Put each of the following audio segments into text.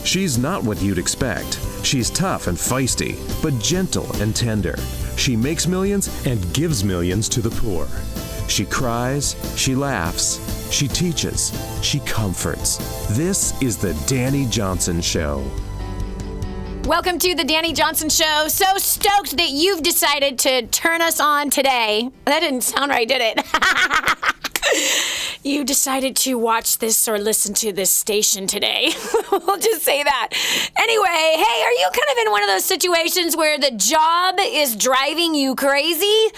She's not what you'd expect. She's tough and feisty, but gentle and tender. She makes millions and gives millions to the poor. She cries, she laughs, she teaches, she comforts. This is the Dani Johnson Show. Welcome to the Dani Johnson Show. So stoked that you've decided to turn us on today. That didn't sound right, did it? You decided to watch this or listen to this station today. We'll just say that. Anyway, hey, are you kind of in one of those situations where the job is driving you crazy?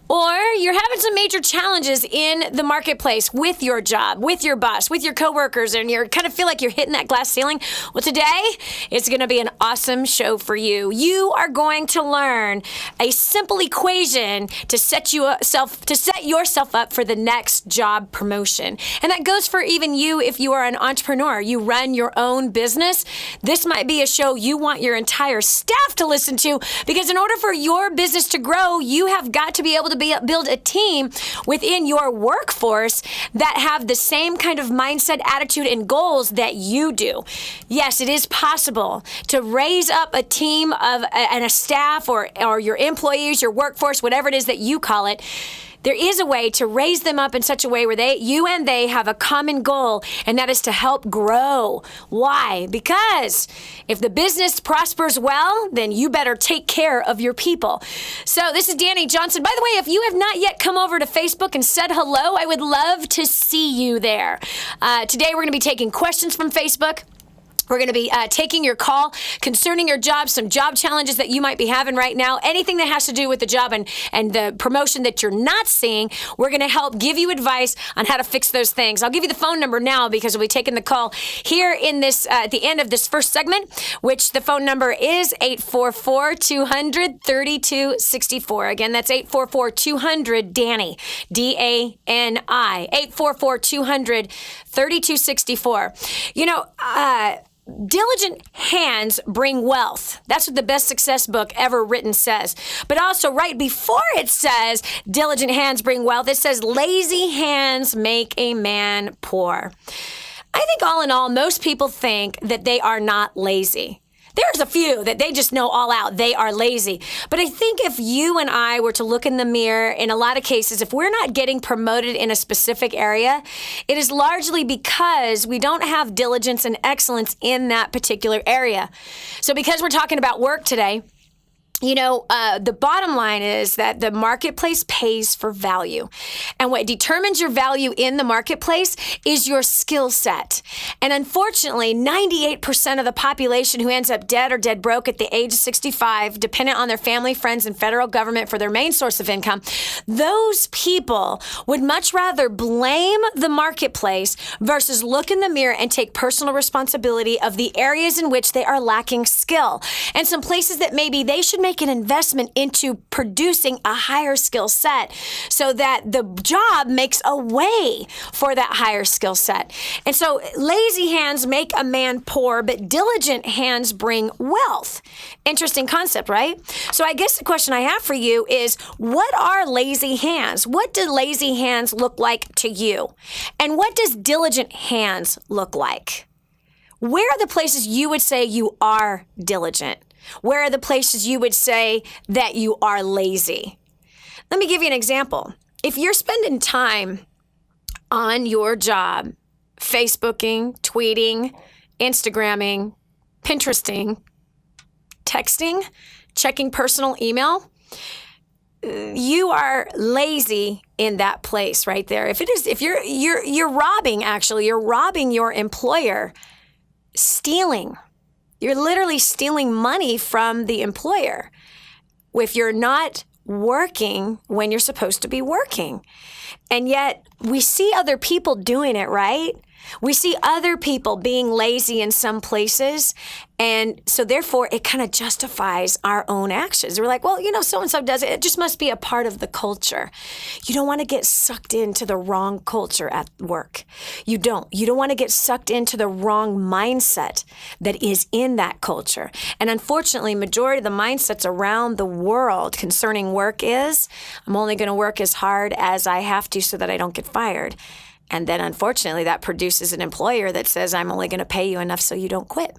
Or you're having some major challenges in the marketplace with your job, with your boss, with your coworkers, and you kind of feel like you're hitting that glass ceiling? Well, today, it's going to be an awesome show for you. You are going to learn a simple equation to set yourself up for the next job promotion. And that goes for even you if you are an entrepreneur. You run your own business. This might be a show you want your entire staff to listen to, because in order for your business to grow, you have got to be able to build a team within your workforce that have the same kind of mindset, attitude, and goals that you do. Yes, it is possible to raise up a team and a staff or your employees, your workforce, whatever it is that you call it. There is a way to raise them up in such a way where you and they have a common goal, and that is to help grow. Why? Because if the business prospers well, then you better take care of your people. So this is Dani Johnson. By the way, if you have not yet come over to Facebook and said hello, I would love to see you there. Today we're going to be taking questions from Facebook. We're going to be taking your call concerning your job, some job challenges that you might be having right now, anything that has to do with the job and the promotion that you're not seeing. We're going to help give you advice on how to fix those things. I'll give you the phone number now because we'll be taking the call here in this at the end of this first segment, which the phone number is 844-200-3264. Again, that's 844-200-DANI, D-A-N-I, 844-200-3264. You know, diligent hands bring wealth. That's what the Best Success book ever written says. But also right before it says diligent hands bring wealth, it says lazy hands make a man poor. I think all in all, most people think that they are not lazy. There's a few that they just know all out they are lazy. But I think if you and I were to look in the mirror, in a lot of cases, if we're not getting promoted in a specific area, it is largely because we don't have diligence and excellence in that particular area. So because we're talking about work today, you know, the bottom line is that the marketplace pays for value. And what determines your value in the marketplace is your skill set. And unfortunately, 98% of the population who ends up dead or dead broke at the age of 65, dependent on their family, friends, and federal government for their main source of income, those people would much rather blame the marketplace versus look in the mirror and take personal responsibility of the areas in which they are lacking skill. And some places that maybe they should make an investment into producing a higher skill set so that the job makes a way for that higher skill set. And so lazy hands make a man poor, but diligent hands bring wealth. Interesting concept, right? So I guess the question I have for you is, what are lazy hands? What do lazy hands look like to you? And what does diligent hands look like? Where are the places you would say you are diligent? Where are the places you would say that you are lazy? Let me give you an example. If you're spending time on your job, Facebooking, tweeting, Instagramming, Pinteresting, texting, checking personal email, you are lazy in that place right there. If you're robbing your employer, stealing. You're literally stealing money from the employer if you're not working when you're supposed to be working. And yet we see other people doing it, right? We see other people being lazy in some places, and so therefore it kind of justifies our own actions. We're like, well, you know, so-and-so does it. It just must be a part of the culture. You don't want to get sucked into the wrong culture at work. You don't want to get sucked into the wrong mindset that is in that culture. And unfortunately, majority of the mindsets around the world concerning work is, I'm only going to work as hard as I have to so that I don't get fired. And then unfortunately, that produces an employer that says, I'm only going to pay you enough so you don't quit.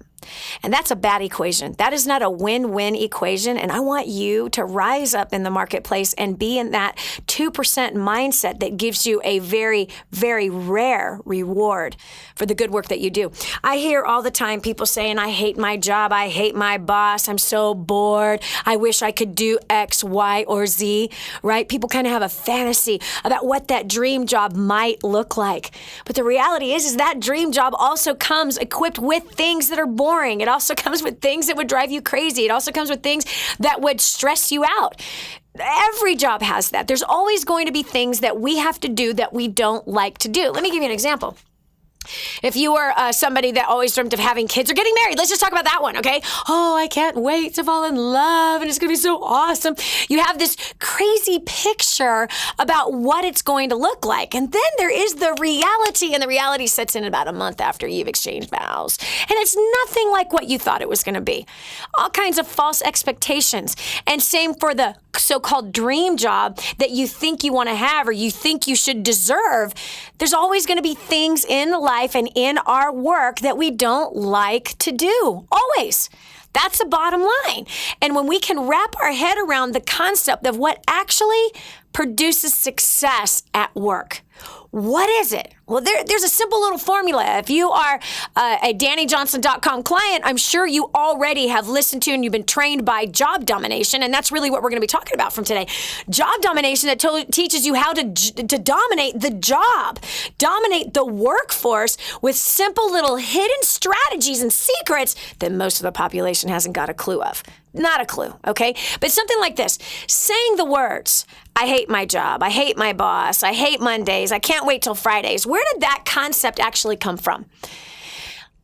And that's a bad equation. That is not a win-win equation. And I want you to rise up in the marketplace and be in that 2% mindset that gives you a very, very rare reward for the good work that you do. I hear all the time people saying, I hate my job. I hate my boss. I'm so bored. I wish I could do X, Y, or Z, right? People kind of have a fantasy about what that dream job might look like. But the reality is that dream job also comes equipped with things that are boring. It also comes with things that would drive you crazy. It also comes with things that would stress you out. Every job has that. There's always going to be things that we have to do that we don't like to do. Let me give you an example. If you were somebody that always dreamt of having kids or getting married, let's just talk about that one, okay? Oh, I can't wait to fall in love, and it's going to be so awesome. You have this crazy picture about what it's going to look like. And then there is the reality, and the reality sets in about a month after you've exchanged vows. And it's nothing like what you thought it was going to be. All kinds of false expectations. And same for the so-called dream job that you think you want to have or you think you should deserve. There's always going to be things in life and in our work that we don't like to do. Always. That's the bottom line. And when we can wrap our head around the concept of what actually produces success at work, what is it? Well, there's a simple little formula. If you are a DaniJohnson.com client, I'm sure you already have listened to and you've been trained by job domination, and that's really what we're going to be talking about from today. Job domination that teaches you how to dominate the job, dominate the workforce with simple little hidden strategies and secrets that most of the population hasn't got a clue of. Not a clue, okay? But something like this, saying the words, I hate my job, I hate my boss, I hate Mondays, I can't wait till Fridays. Where did that concept actually come from?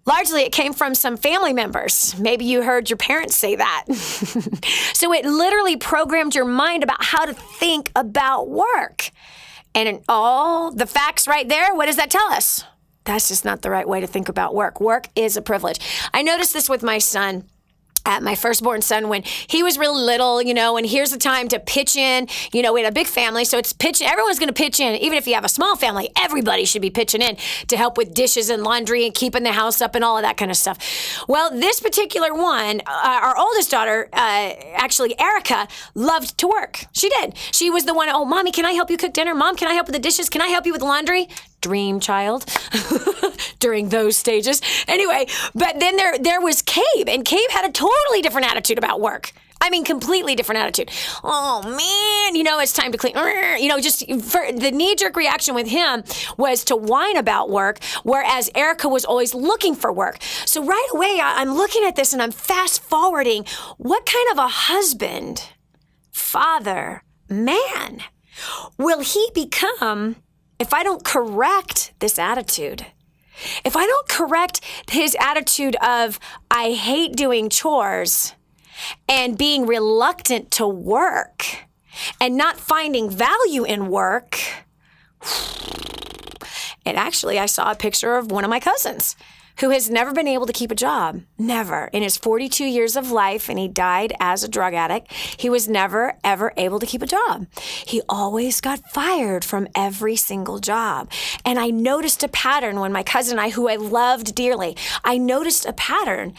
Largely, it came from some family members. Maybe you heard your parents say that. So it literally programmed your mind about how to think about work. And in all the facts right there, what does that tell us? That's just not the right way to think about work. Work is a privilege. I noticed this with my son. My firstborn son, when he was really little, and here's the time to pitch in. We had a big family, so it's pitching. Everyone's going to pitch in. Even if you have a small family, everybody should be pitching in to help with dishes and laundry and keeping the house up and all of that kind of stuff. Well, this particular one, our oldest daughter, actually Erica, loved to work. She did. She was the one, oh, Mommy, can I help you cook dinner? Mom, can I help with the dishes? Can I help you with laundry? Dream child during those stages. Anyway, but then there was Cabe, and Cabe had a totally different attitude about work. I mean, completely different attitude. Oh, man, it's time to clean. Just for the knee-jerk reaction with him was to whine about work, whereas Erica was always looking for work. So right away, I'm looking at this and I'm fast-forwarding. What kind of a husband, father, man will he become if I don't correct this attitude? If I don't correct his attitude of, I hate doing chores and being reluctant to work and not finding value in work, and actually I saw a picture of one of my cousins who has never been able to keep a job. Never. In his 42 years of life, and he died as a drug addict, he was never, ever able to keep a job. He always got fired from every single job. And I noticed a pattern when my cousin and I, who I loved dearly, I noticed a pattern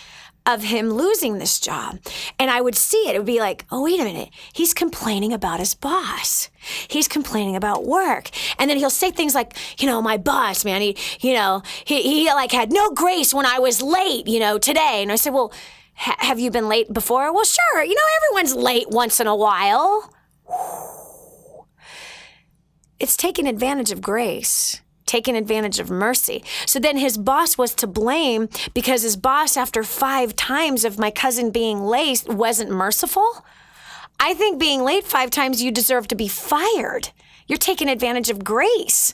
of him losing this job. And I would see it. It would be like, oh, wait a minute. He's complaining about his boss. He's complaining about work. And then he'll say things like, my boss, man, he like had no grace when I was late, today. And I said, well, have you been late before? Well, sure. Everyone's late once in a while. It's taking advantage of grace. Taking advantage of mercy. So then his boss was to blame because his boss, after 5 times of my cousin being late, wasn't merciful. I think being late 5 times, you deserve to be fired. You're taking advantage of grace.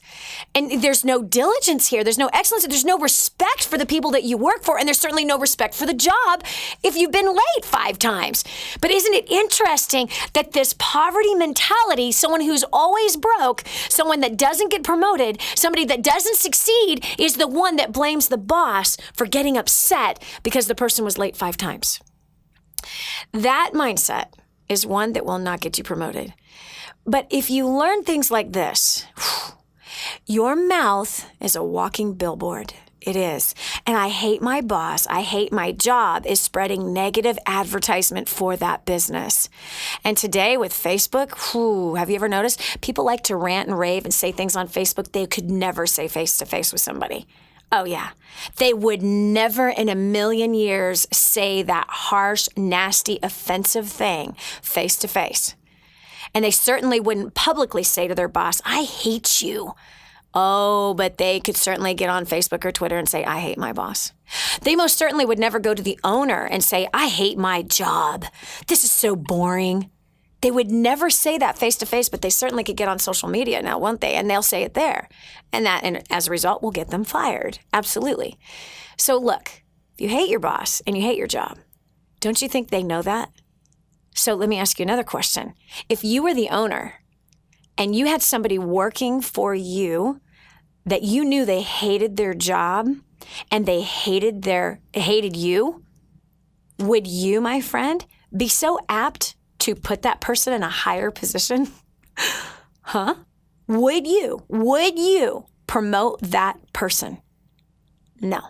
And there's no diligence here. There's no excellence. There's no respect for the people that you work for. And there's certainly no respect for the job if you've been late 5 times. But isn't it interesting that this poverty mentality, someone who's always broke, someone that doesn't get promoted, somebody that doesn't succeed, is the one that blames the boss for getting upset because the person was late 5 times. That mindset is one that will not get you promoted. But if you learn things like this, your mouth is a walking billboard. It is. And I hate my boss, I hate my job is spreading negative advertisement for that business. And today with Facebook, have you ever noticed? People like to rant and rave and say things on Facebook they could never say face-to-face with somebody. Oh, yeah. They would never in a million years say that harsh, nasty, offensive thing face-to-face. And they certainly wouldn't publicly say to their boss, I hate you. Oh, but they could certainly get on Facebook or Twitter and say, I hate my boss. They most certainly would never go to the owner and say, I hate my job. This is so boring. They would never say that face-to-face, but they certainly could get on social media now, won't they? And they'll say it there. And as a result, will get them fired. Absolutely. So look, if you hate your boss and you hate your job, don't you think they know that? So let me ask you another question. If you were the owner and you had somebody working for you that you knew they hated their job and they hated you, would you, my friend, be so apt to put that person in a higher position? Huh? Would you promote that person? No.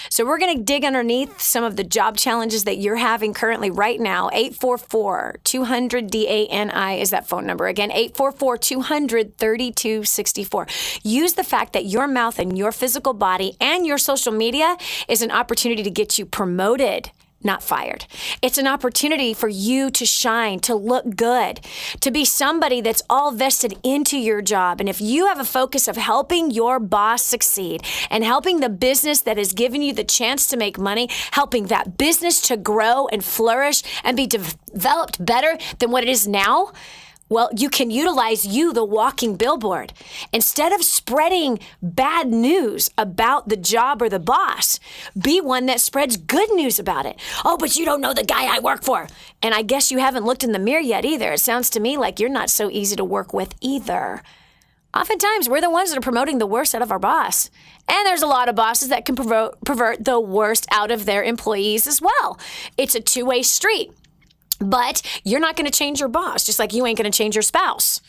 So we're going to dig underneath some of the job challenges that you're having currently right now. 844-200-DANI is that phone number. Again, 844-200-3264. Use the fact that your mouth and your physical body and your social media is an opportunity to get you promoted, not fired. It's an opportunity for you to shine, to look good, to be somebody that's all vested into your job. And if you have a focus of helping your boss succeed and helping the business that has given you the chance to make money, helping that business to grow and flourish and be developed better than what it is now, well, you can utilize the walking billboard. Instead of spreading bad news about the job or the boss, be one that spreads good news about it. Oh, but you don't know the guy I work for. And I guess you haven't looked in the mirror yet either. It sounds to me like you're not so easy to work with either. Oftentimes, we're the ones that are promoting the worst out of our boss. And there's a lot of bosses that can pervert the worst out of their employees as well. It's a two-way street. But you're not going to change your boss, just like you ain't going to change your spouse.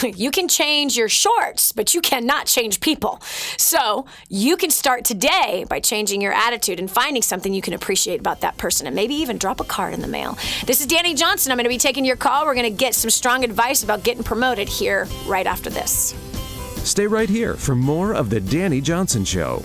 You can change your shorts, but you cannot change people. So you can start today by changing your attitude and finding something you can appreciate about that person and maybe even drop a card in the mail. This is Dani Johnson. I'm going to be taking your call. We're going to get some strong advice about getting promoted here right after this. Stay right here for more of the Dani Johnson Show.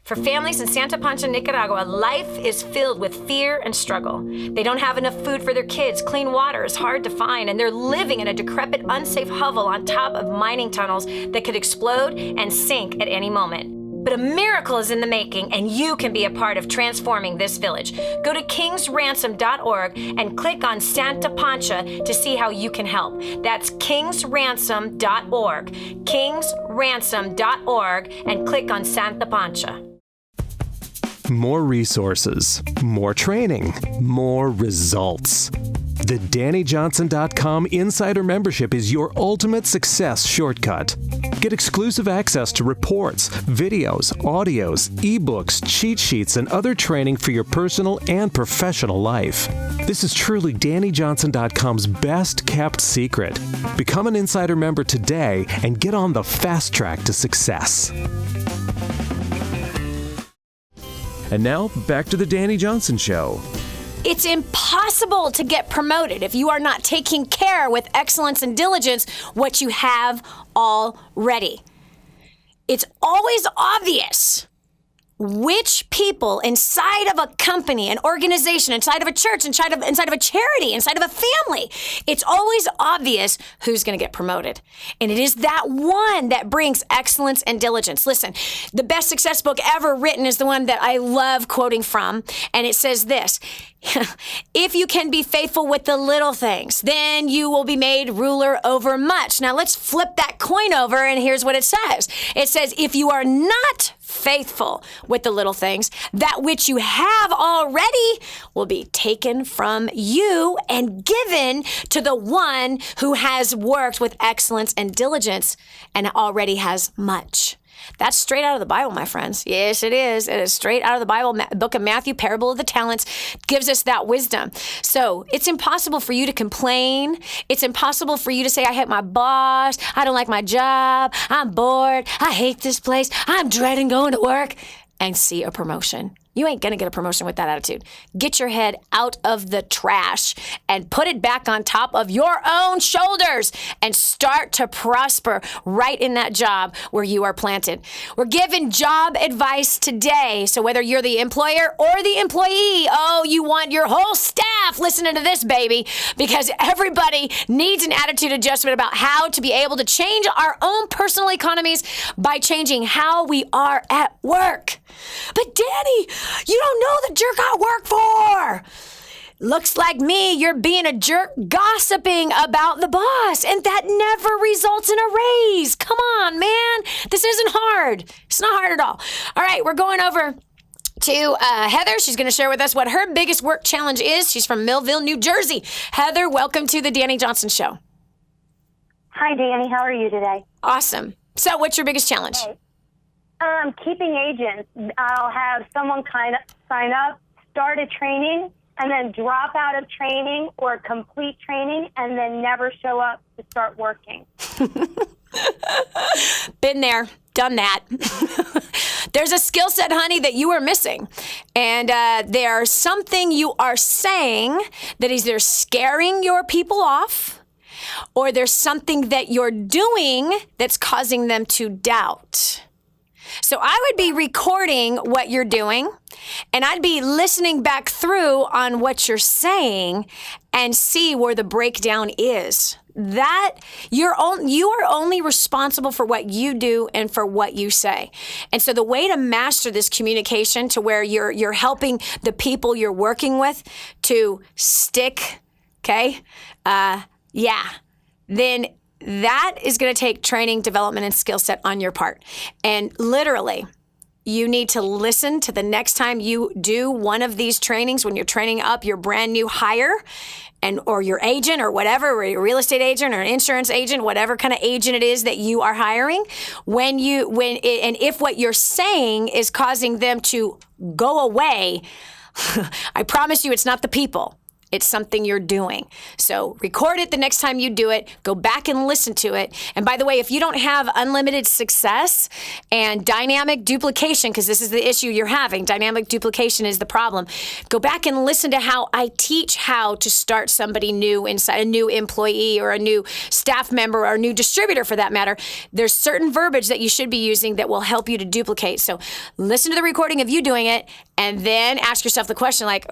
For families in Santa Pancha, Nicaragua, life is filled with fear and struggle. They don't have enough food for their kids, clean water is hard to find, and they're living in a decrepit, unsafe hovel on top of mining tunnels that could explode and sink at any moment. But a miracle is in the making, and you can be a part of transforming this village. Go to kingsransom.org and click on Santa Pancha to see how you can help. That's kingsransom.org, kingsransom.org, and click on Santa Pancha. More resources, more training, more results. The DaniJohnson.com Insider Membership is your ultimate success shortcut. Get exclusive access to reports, videos, audios, ebooks, cheat sheets, and other training for your personal and professional life. This is truly DaniJohnson.com's best kept secret. Become an Insider member today and get on the fast track to success. And now, back to the Dani Johnson Show. It's impossible to get promoted if you are not taking care with excellence and diligence what you have already. It's always obvious which people inside of a company, an organization, inside of a church, inside of a charity, inside of a family, it's always obvious who's going to get promoted. And it is that one that brings excellence and diligence. Listen, the best success book ever written is the one that I love quoting from, and it says this: if you can be faithful with the little things, then you will be made ruler over much. Now let's flip that coin over, and here's what it says. It says, if you are not faithful with the little things, that which you have already will be taken from you and given to the one who has worked with excellence and diligence and already has much. That's straight out of the Bible, my friends. Yes, it is. It is straight out of the Bible. Book of Matthew, parable of the talents, gives us that wisdom. So it's impossible for you to complain. It's impossible for you to say, I hate my boss. I don't like my job. I'm bored. I hate this place. I'm dreading going to work, and see a promotion. You ain't going to get a promotion with that attitude. Get your head out of the trash and put it back on top of your own shoulders and start to prosper right in that job where you are planted. We're giving job advice today. So whether you're the employer or the employee, you want your whole staff listening to this, baby, because everybody needs an attitude adjustment about how to be able to change our own personal economies by changing how we are at work. But Dani, you don't know the jerk I work for. Looks like me, you're being a jerk gossiping about the boss, and that never results in a raise. Come on, man. This isn't hard. It's not hard at all. All right, we're going over to Heather. She's going to share with us what her biggest work challenge is. She's from Millville, New Jersey. Heather, welcome to the Dani Johnson Show. Hi, Dani. How are you today? Awesome. So what's your biggest challenge? Hey. Keeping agents. I'll have someone kind of sign up, start a training, and then drop out of training or complete training and then never show up to start working. Been there, done that. There's a skill set, honey, that you are missing. And there's something you are saying that is either scaring your people off, or there's something that you're doing that's causing them to doubt. So I would be recording what you're doing, and I'd be listening back through on what you're saying and see where the breakdown is. That you are only responsible for what you do and for what you say. And so the way to master this communication to where you're helping the people you're working with to stick, okay? Then that is going to take training, development, and skill set on your part. And literally, you need to listen to the next time you do one of these trainings when you're training up your brand new hire or your agent or whatever, or your real estate agent or an insurance agent, whatever kind of agent it is that you are hiring. And if what you're saying is causing them to go away, I promise you it's not the people. It's something you're doing. So record it the next time you do it. Go back and listen to it. And by the way, if you don't have unlimited success and dynamic duplication, because this is the issue you're having, dynamic duplication is the problem, go back and listen to how I teach how to start somebody new inside, a new employee or a new staff member or a new distributor for that matter. There's certain verbiage that you should be using that will help you to duplicate. So listen to the recording of you doing it and then ask yourself the question like,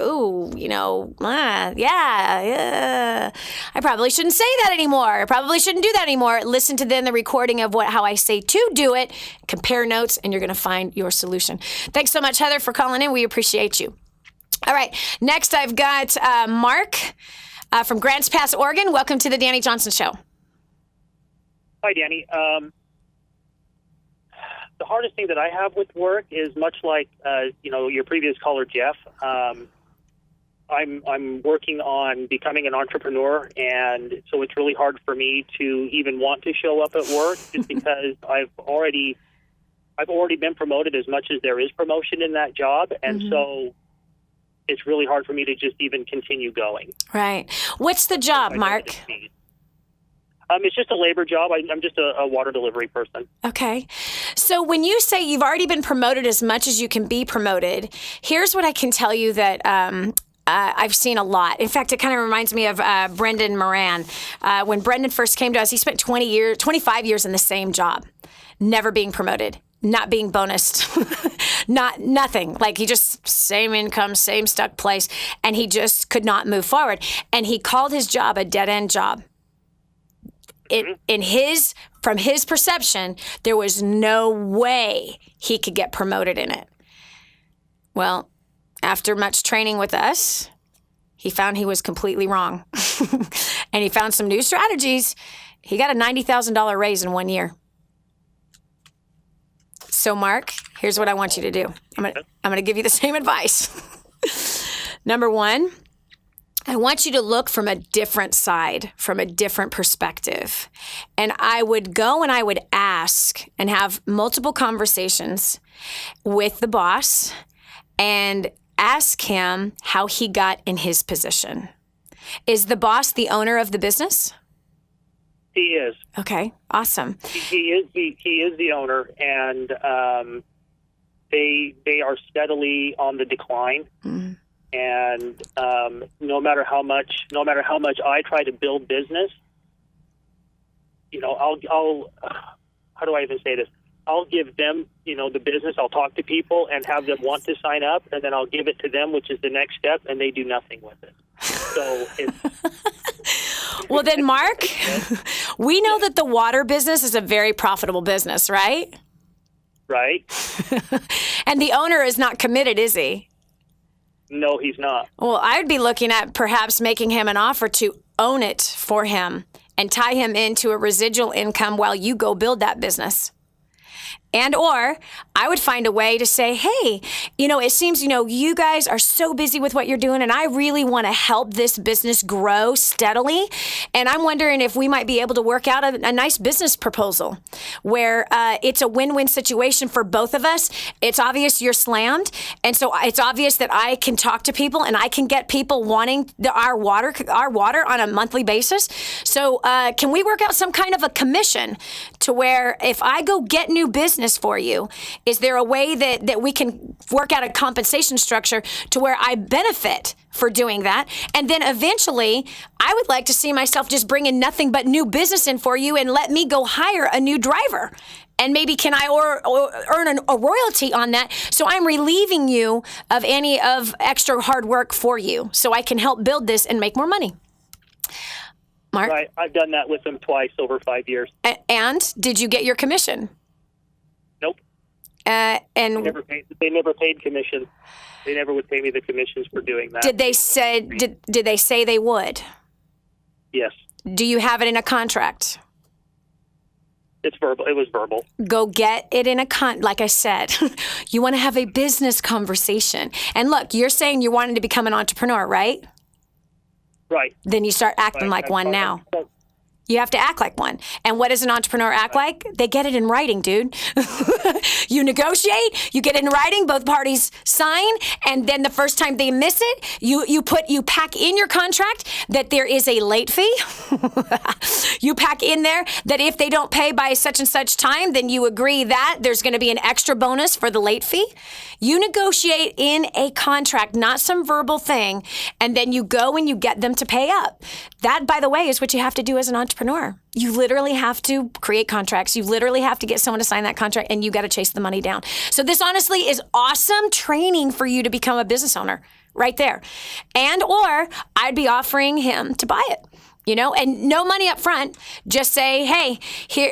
I probably shouldn't say that anymore. I probably shouldn't do that anymore. Listen to then the recording of how I say to do it, compare notes, and you're going to find your solution. Thanks so much, Heather, for calling in. We appreciate you. All right. Next, I've got Mark from Grants Pass, Oregon. Welcome to the Dani Johnson Show. Hi, Dani. The hardest thing that I have with work is much like, your previous caller, Jeff. I'm working on becoming an entrepreneur, and so it's really hard for me to even want to show up at work just because I've already been promoted as much as there is promotion in that job, and so it's really hard for me to just even continue going. Right. What's the job, Mark? It's just a labor job. I'm just a water delivery person. Okay. So when you say you've already been promoted as much as you can be promoted, here's what I can tell you that I've seen a lot. In fact, it kind of reminds me of Brendan Moran. When Brendan first came to us, he spent 25 years in the same job, never being promoted, not being bonused, nothing. Like he just same income, same stuck place, and he just could not move forward. And he called his job a dead-end job. From his perception, there was no way he could get promoted in it. Well, after much training with us, he found he was completely wrong. And he found some new strategies. He got a $90,000 raise in 1 year. So, Mark, here's what I want you to do. I'm going to give you the same advice. Number one, I want you to look from a different side, from a different perspective. And I would go and I would ask and have multiple conversations with the boss and ask him how he got in his position. Is the boss the owner of the business? He is. Okay, awesome. He is the owner, and they are steadily on the decline. Mm-hmm. And no matter how much I try to build business, I'll how do I even say this? I'll give them, the business. I'll talk to people and have them want to sign up, and then I'll give it to them, which is the next step, and they do nothing with it. So it's well, then, Mark, we know that the water business is a very profitable business, right? Right. And the owner is not committed, is he? No, he's not. Well, I'd be looking at perhaps making him an offer to own it for him and tie him into a residual income while you go build that business. And or I would find a way to say, hey, it seems, you guys are so busy with what you're doing, and I really want to help this business grow steadily. And I'm wondering if we might be able to work out a nice business proposal where it's a win-win situation for both of us. It's obvious you're slammed. And so it's obvious that I can talk to people and I can get people wanting our water on a monthly basis. So can we work out some kind of a commission to where if I go get new business for you, is there a way that we can work out a compensation structure to where I benefit for doing that? And then eventually, I would like to see myself just bringing nothing but new business in for you and let me go hire a new driver. And maybe can I earn a royalty on that? So I'm relieving you of any of extra hard work for you so I can help build this and make more money. Mark? Right. I've done that with them twice over 5 years. And did you get your commission? Nope. And they never paid commission. They never would pay me the commissions for doing that. Did they say they would? Yes. Do you have it in a contract? It's verbal. It was verbal. Go get it in like I said, you want to have a business conversation. And look, you're saying you're wanting to become an entrepreneur, right? Right. Then you start acting like one now. You have to act like one. And what does an entrepreneur act like? They get it in writing, dude. You negotiate, you get it in writing, both parties sign, and then the first time they miss it, you pack in your contract that there is a late fee. You pack in there that if they don't pay by such and such time, then you agree that there's going to be an extra bonus for the late fee. You negotiate in a contract, not some verbal thing, and then you go and you get them to pay up. That, by the way, is what you have to do as an entrepreneur. You literally have to create contracts. You literally have to get someone to sign that contract, and you got to chase the money down. So this honestly is awesome training for you to become a business owner right there. And or I'd be offering him to buy it. And no money up front. Just say, hey, here,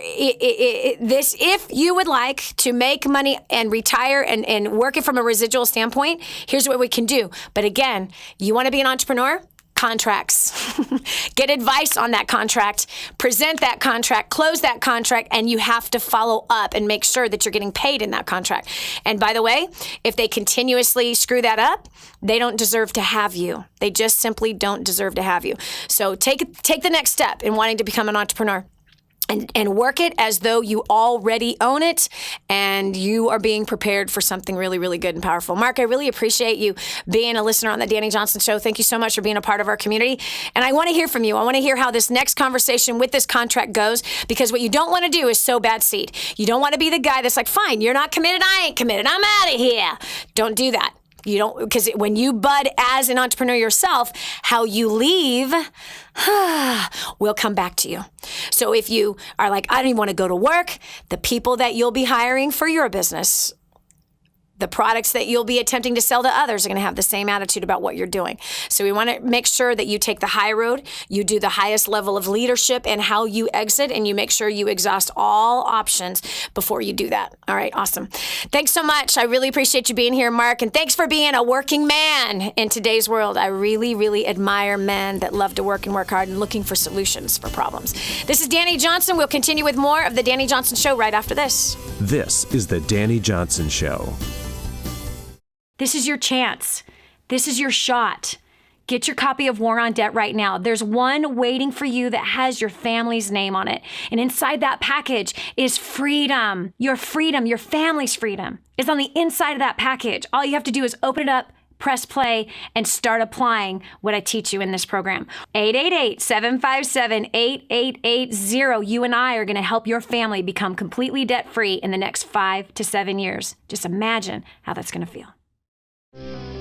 this, if you would like to make money and retire and work it from a residual standpoint, here's what we can do. But again, you want to be an entrepreneur? Contracts. Get advice on that contract, present that contract, close that contract, and you have to follow up and make sure that you're getting paid in that contract. And by the way, if they continuously screw that up, they don't deserve to have you. They just simply don't deserve to have you. So take the next step in wanting to become an entrepreneur. And work it as though you already own it and you are being prepared for something really, really good and powerful. Mark, I really appreciate you being a listener on the Dani Johnson Show. Thank you so much for being a part of our community. And I want to hear from you. I want to hear how this next conversation with this contract goes, because what you don't want to do is sow bad seed. You don't want to be the guy that's like, fine, you're not committed, I ain't committed, I'm out of here. Don't do that. You don't, because when you bud as an entrepreneur yourself, how you leave will come back to you. So if you are like, I don't even want to go to work, the people that you'll be hiring for your business, the products that you'll be attempting to sell to others are going to have the same attitude about what you're doing. So we want to make sure that you take the high road, you do the highest level of leadership and how you exit, and you make sure you exhaust all options before you do that. All right, awesome. Thanks so much. I really appreciate you being here, Mark, and thanks for being a working man in today's world. I really, really admire men that love to work and work hard and looking for solutions for problems. This is Dani Johnson. We'll continue with more of the Dani Johnson Show right after this. This is the Dani Johnson Show. This is your chance. This is your shot. Get your copy of War on Debt right now. There's one waiting for you that has your family's name on it. And inside that package is freedom. Your family's freedom is on the inside of that package. All you have to do is open it up, press play, and start applying what I teach you in this program. 888-757-8880. You and I are going to help your family become completely debt-free in the next 5 to 7 years. Just imagine how that's going to feel.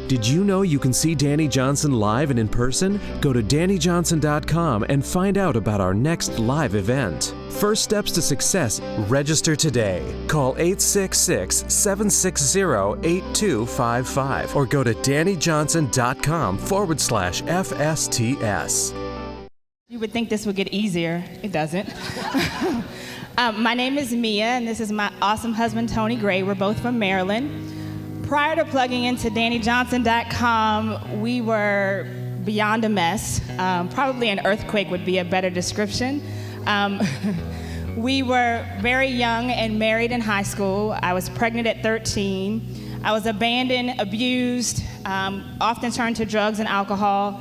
Did you know you can see Dani Johnson live and in person? Go to DaniJohnson.com and find out about our next live event. First steps to success, register today. Call 866-760-8255 or go to DaniJohnson.com/FSTS. You would think this would get easier. It doesn't. My name is Mia, and this is my awesome husband, Tony Gray. We're both from Maryland. Prior to plugging into DaniJohnson.com, we were beyond a mess. Probably an earthquake would be a better description. We were very young and married in high school. I was pregnant at 13. I was abandoned, abused, often turned to drugs and alcohol.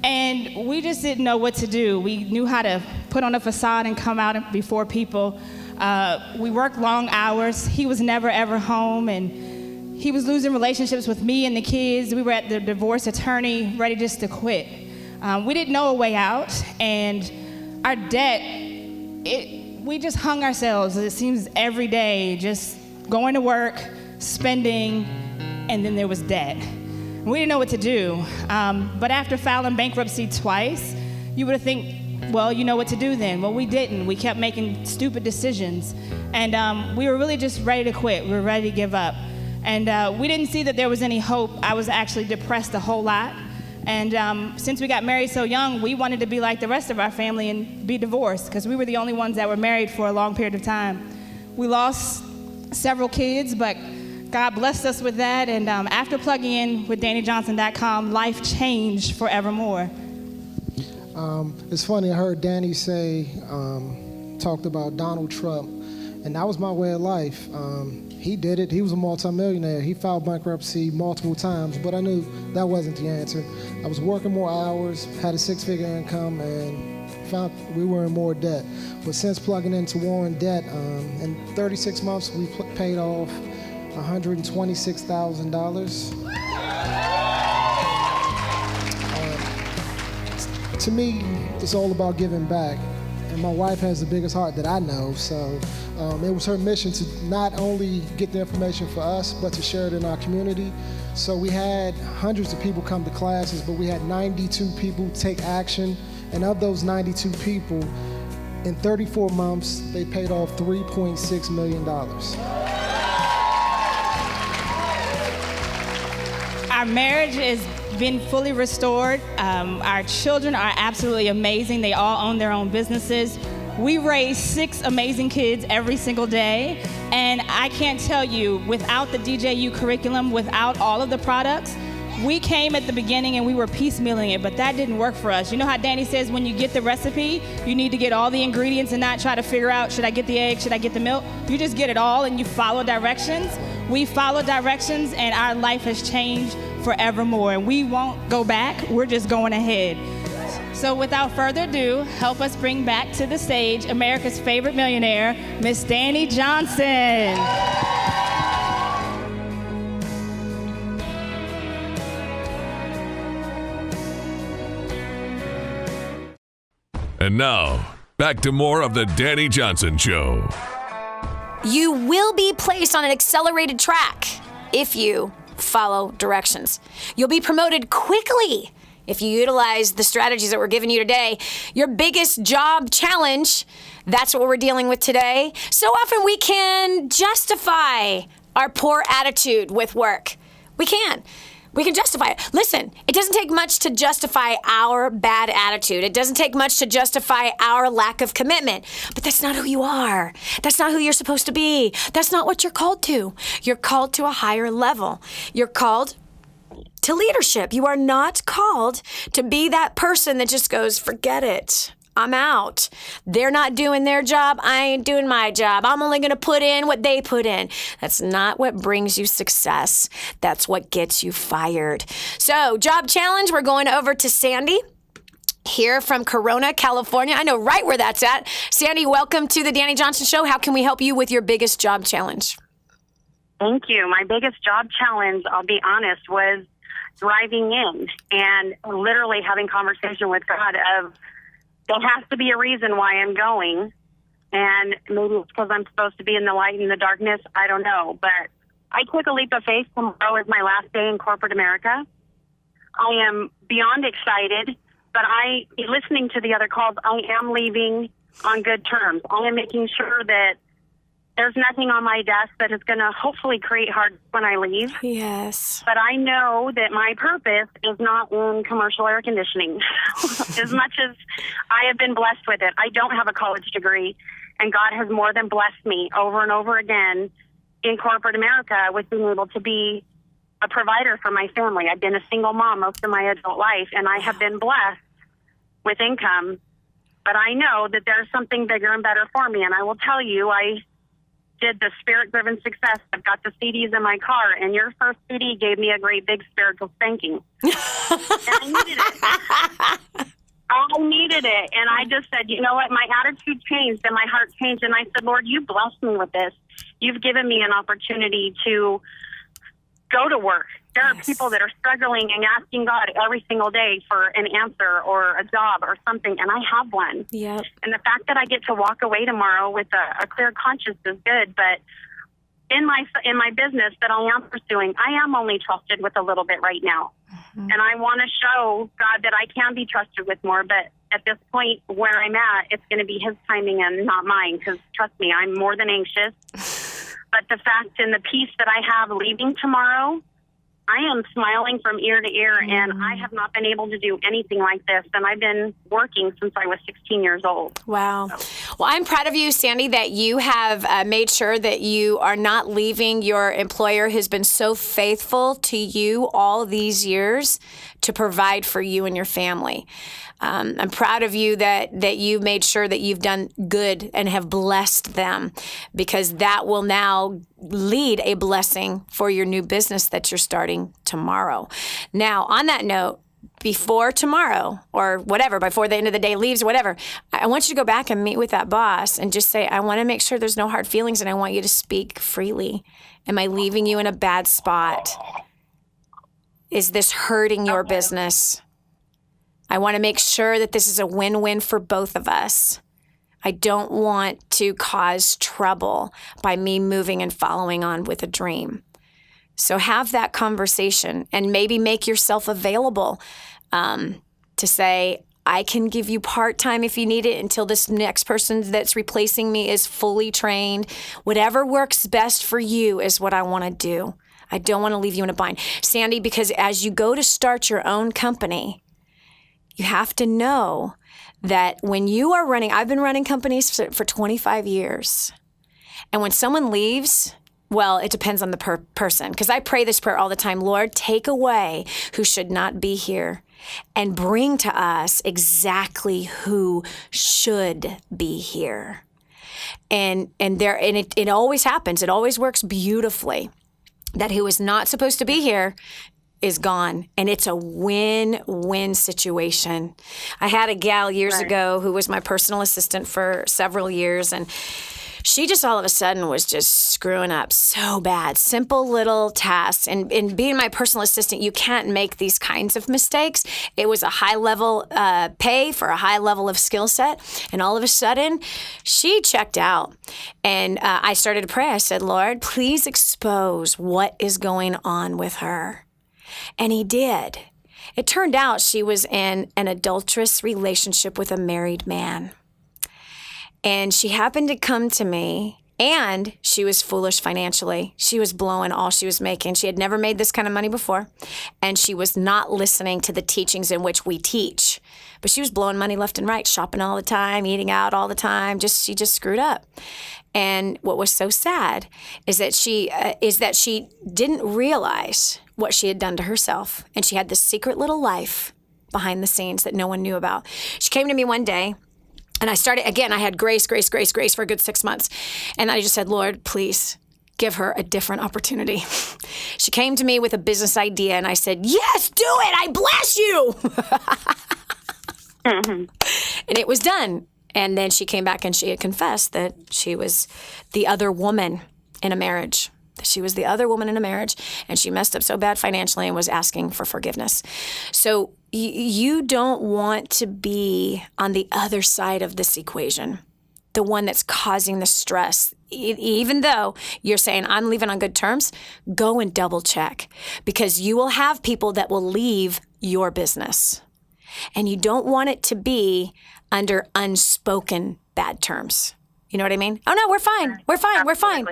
And we just didn't know what to do. We knew how to put on a facade and come out before people. We worked long hours. He was never, ever home, and he was losing relationships with me and the kids. We were at the divorce attorney, ready just to quit. We didn't know a way out, and our debt, we just hung ourselves, it seems, every day, just going to work, spending, and then there was debt. We didn't know what to do. But after filing bankruptcy twice, you would think, well, you know what to do then. Well, we didn't. We kept making stupid decisions. And we were really just ready to quit. We were ready to give up. And we didn't see that there was any hope. I was actually depressed a whole lot. And since we got married so young, we wanted to be like the rest of our family and be divorced, because we were the only ones that were married for a long period of time. We lost several kids, but God blessed us with that. And after plugging in with DaniJohnson.com, life changed forevermore. It's funny, I heard Dani say, talked about Donald Trump, and that was my way of life. He did it. He was a multi-millionaire. He filed bankruptcy multiple times, but I knew that wasn't the answer. I was working more hours, had a 6-figure income, and found we were in more debt. But since plugging into War on Debt, in 36 months, we paid off $126,000. To me, it's all about giving back. And my wife has the biggest heart that I know, so it was her mission to not only get the information for us, but to share it in our community. So we had hundreds of people come to classes, but we had 92 people take action. And of those 92 people, in 34 months, they paid off $3.6 million. Our marriage has been fully restored. Our children are absolutely amazing. They all own their own businesses. We raise 6 amazing kids every single day. And I can't tell you, without the DJU curriculum, without all of the products, we came at the beginning and we were piecemealing it, but that didn't work for us. You know how Dani says when you get the recipe, you need to get all the ingredients and not try to figure out, should I get the egg, should I get the milk? You just get it all and you follow directions. We follow directions and our life has changed forevermore, and we won't go back. We're just going ahead. So without further ado, help us bring back to the stage America's favorite millionaire, Miss Dani Johnson. And now, back to more of the Dani Johnson Show. You will be placed on an accelerated track if you follow directions. You'll be promoted quickly if you utilize the strategies that we're giving you today. Your biggest job challenge, that's what we're dealing with today. So often we can justify our poor attitude with work. We can justify it. Listen, it doesn't take much to justify our bad attitude. It doesn't take much to justify our lack of commitment. But that's not who you are. That's not who you're supposed to be. That's not what you're called to. You're called to a higher level. You're called to leadership. You are not called to be that person that just goes, forget it. I'm out. They're not doing their job. I ain't doing my job. I'm only going to put in what they put in. That's not what brings you success. That's what gets you fired. So, job challenge, we're going over to Sandy here from Corona, California. I know right where that's at. Sandy, welcome to the Dani Johnson Show. How can we help you with your biggest job challenge? Thank you. My biggest job challenge, I'll be honest, was driving in and literally having conversation with God of, there has to be a reason why I'm going. And maybe it's because I'm supposed to be in the light and the darkness. I don't know. But I took a leap of faith. Tomorrow is my last day in corporate America. I am beyond excited, but listening to the other calls, I am leaving on good terms. I am making sure that there's nothing on my desk that is going to hopefully create hard when I leave. Yes. But I know that my purpose is not in commercial air conditioning. As much as I have been blessed with it, I don't have a college degree, and God has more than blessed me over and over again in corporate America with being able to be a provider for my family. I've been a single mom most of my adult life, and I have been blessed with income. But I know that there's something bigger and better for me, and I will tell you, I did the Spirit-Driven Success. I've got the CDs in my car, and your first CD gave me a great big spiritual spanking. And I needed it. I needed it. And I just said, you know what? My attitude changed and my heart changed. And I said, Lord, you blessed me with this. You've given me an opportunity to go to work. There are people that are struggling and asking God every single day for an answer or a job or something, and I have one. Yep. And the fact that I get to walk away tomorrow with a clear conscience is good, but in my business that I am pursuing, I am only trusted with a little bit right now. Mm-hmm. And I want to show God that I can be trusted with more, but at this point where I'm at, it's going to be his timing and not mine, because trust me, I'm more than anxious. But the fact and the peace that I have leaving tomorrow, I am smiling from ear to ear, and I have not been able to do anything like this. And I've been working since I was 16 years old. Wow. Well, I'm proud of you, Sandy, that you have made sure that you are not leaving your employer who's been so faithful to you all these years to provide for you and your family. I'm proud of you that you made sure that you've done good and have blessed them, because that will now lead a blessing for your new business that you're starting tomorrow. Now, on that note, before tomorrow or whatever, before the end of the day leaves, whatever, I want you to go back and meet with that boss and just say, I want to make sure there's no hard feelings and I want you to speak freely. Am I leaving you in a bad spot? Is this hurting your business? I want to make sure that this is a win-win for both of us. I don't want to cause trouble by me moving and following on with a dream. So have that conversation and maybe make yourself available to say, I can give you part-time if you need it until this next person that's replacing me is fully trained. Whatever works best for you is what I want to do. I don't want to leave you in a bind. Sandy, because as you go to start your own company, you have to know that when you are running, I've been running companies for 25 years. And when someone leaves, well, it depends on the person. Because I pray this prayer all the time, Lord, take away who should not be here and bring to us exactly who should be here. And it always happens. It always works beautifully. That who is not supposed to be here is gone, and it's a win-win situation. I had a gal years ago who was my personal assistant for several years, and she just all of a sudden was just screwing up so bad. Simple little tasks. And being my personal assistant, you can't make these kinds of mistakes. It was a high-level pay for a high level of skill set. And all of a sudden, she checked out. And I started to pray. I said, Lord, please expose what is going on with her. And he did. It turned out she was in an adulterous relationship with a married man. And she happened to come to me, and she was foolish financially. She was blowing all she was making. She had never made this kind of money before, and she was not listening to the teachings in which we teach. But she was blowing money left and right, shopping all the time, eating out all the time. She just screwed up. And what was so sad is that she didn't realize what she had done to herself, and she had this secret little life behind the scenes that no one knew about. She came to me one day. And I started, again, I had grace for a good 6 months. And I just said, Lord, please give her a different opportunity. She came to me with a business idea, and I said, yes, do it. I bless you. And it was done. And then she came back and she had confessed that she was the other woman in a marriage. She was the other woman in a marriage, and she messed up so bad financially and was asking for forgiveness. So you don't want to be on the other side of this equation, the one that's causing the stress. Even though you're saying, I'm leaving on good terms, go and double check, because you will have people that will leave your business. And you don't want it to be under unspoken bad terms. You know what I mean? Oh, no, we're fine. We're fine. We're fine.